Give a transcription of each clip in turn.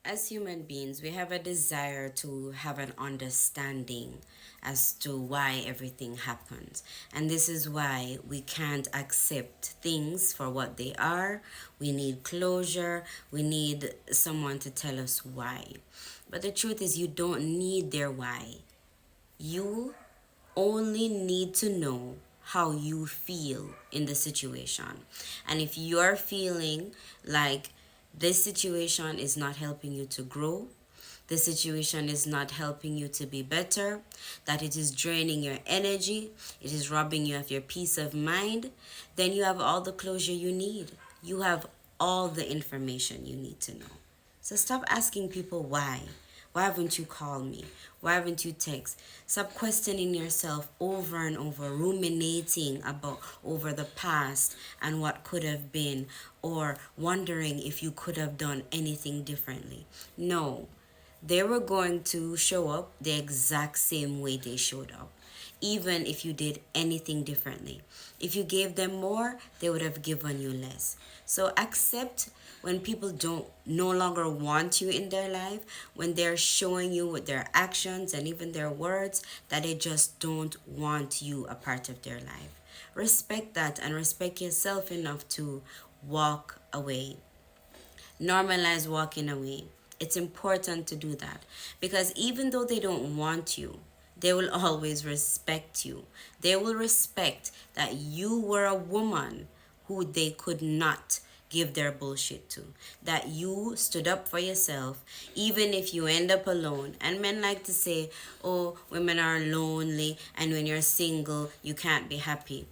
As human beings, we have a desire to have an understanding as to why everything happens. And this is why we can't accept things for what they are. We need closure. We need someone to tell us why. But the truth is, you don't need their why. You only need to know how you feel in the situation. And if you're feeling like this situation is not helping you to grow, this situation is not helping you to be better, that it is draining your energy, it is robbing you of your peace of mind, then you have all the closure you need. You have all the information you need to know. So stop asking people why. Why haven't you called me? Why haven't you text? Stop questioning yourself over and over, ruminating about over the past and what could have been, or wondering if you could have done anything differently. No, they were going to show up the exact same way they showed up, even if you did anything differently. If you gave them more, they would have given you less. So accept when people don't no longer want you in their life, when they're showing you with their actions and even their words that they just don't want you a part of their life. Respect that and respect yourself enough to walk away. Normalize walking away. It's important to do that because even though they don't want you, they will always respect you. They will respect that you were a woman who they could not give their bullshit to. That you stood up for yourself, even if you end up alone. And men like to say, oh, women are lonely, and when you're single, you can't be happy.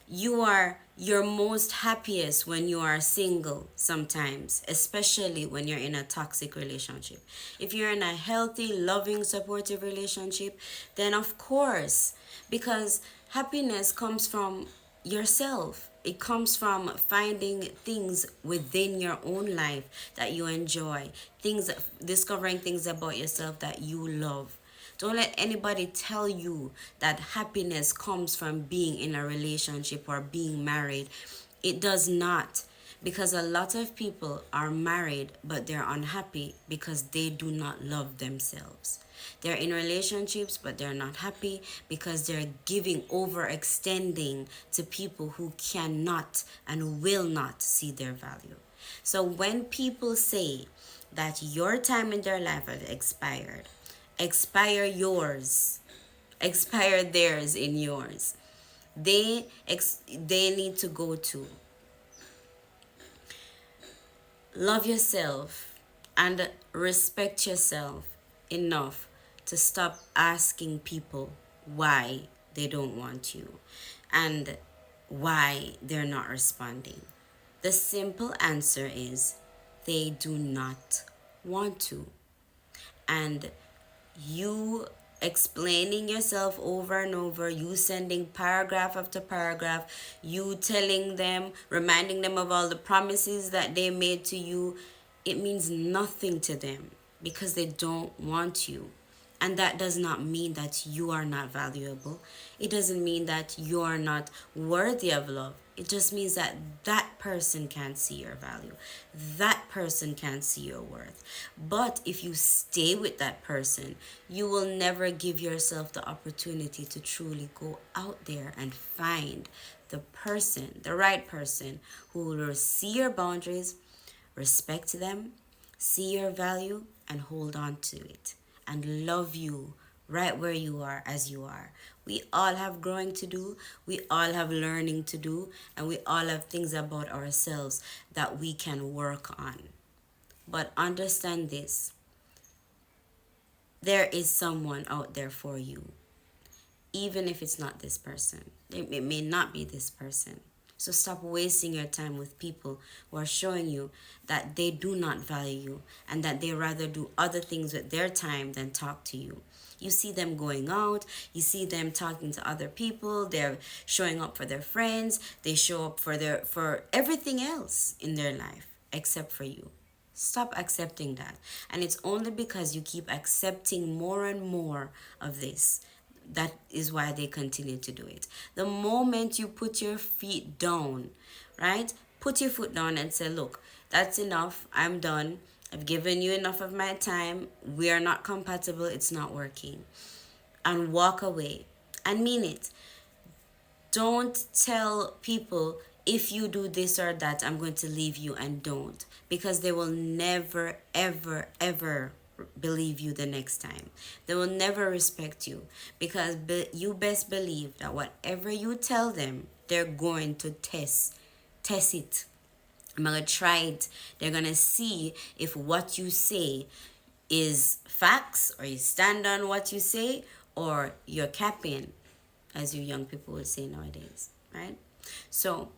You are your most happiest when you are single sometimes, especially when you're in a toxic relationship. If you're in a healthy, loving, supportive relationship, then of course, because happiness comes from yourself. It comes from finding things within your own life that you enjoy, things, discovering things about yourself that you love. Don't let anybody tell you that happiness comes from being in a relationship or being married. It does not. Because a lot of people are married but they're unhappy because they do not love themselves. They're in relationships but they're not happy because they're giving overextending to people who cannot and will not see their value. So when people say that your time in their life has expired, expire yours, expire theirs in yours. They need to go to love yourself and respect yourself enough to stop asking people why they don't want you and why they're not responding. The simple answer is they do not want to. And you explaining yourself over and over, you sending paragraph after paragraph, you telling them, reminding them of all the promises that they made to you, it means nothing to them because they don't want you. And that does not mean that you are not valuable. It doesn't mean that you are not worthy of love. It just means that that person can't see your value. That person can't see your worth. But if you stay with that person, you will never give yourself the opportunity to truly go out there and find the person, the right person who will see your boundaries, respect them, see your value, and hold on to it and love you right where you are as you are. We all have growing to do, we all have learning to do, and we all have things about ourselves that we can work on. But understand this, there is someone out there for you, even if it's not this person. It may not be this person. So stop wasting your time with people who are showing you that they do not value you and that they rather do other things with their time than talk to you. You see them going out, you see them talking to other people, they're showing up for their friends, they show up for everything else in their life except for you. Stop accepting that. And it's only because you keep accepting more and more of this that is why they continue to do it. The moment you put your feet down, right? Put your foot down and say, look, that's enough. I'm done. I've given you enough of my time. We are not compatible. It's not working. And walk away and mean it. Don't tell people, if you do this or that, I'm going to leave you, and don't. Because they will never, ever, ever believe you the next time. They will never respect you, because you best believe that whatever you tell them, they're going to test it. I'm gonna try it. They're gonna see if what you say is facts, or you stand on what you say, or you're capping, as you young people would say nowadays, right? So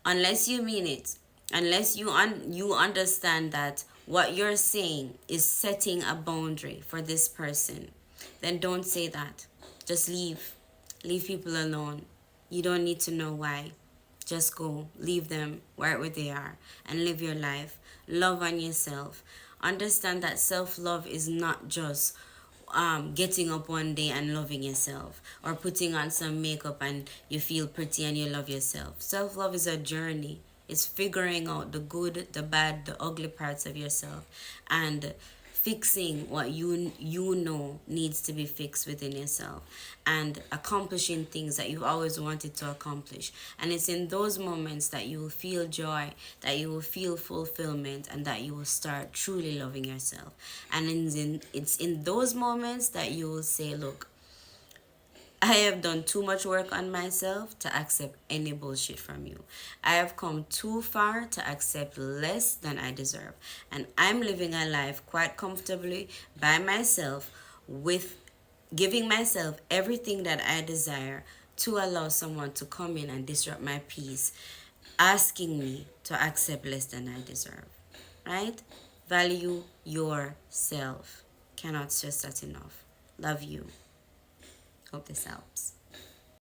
unless you mean it, unless you understand that what you're saying is setting a boundary for this person, then don't say that. Just leave people alone. You don't need to know why. Just go, leave them right where they are, and live your life. Love on yourself. Understand that self-love is not just getting up one day and loving yourself, or putting on some makeup and you feel pretty and you love yourself. Self-love is a journey. It's figuring out the good, the bad, the ugly parts of yourself, and fixing what you know needs to be fixed within yourself, and accomplishing things that you've always wanted to accomplish. And it's in those moments that you will feel joy, that you will feel fulfillment, and that you will start truly loving yourself. And it's in those moments that you will say, look, I have done too much work on myself to accept any bullshit from you. I have come too far to accept less than I deserve. And I'm living a life quite comfortably by myself, with giving myself everything that I desire, to allow someone to come in and disrupt my peace, asking me to accept less than I deserve. Right? Value yourself. Cannot stress that enough. Love you. Hope this helps.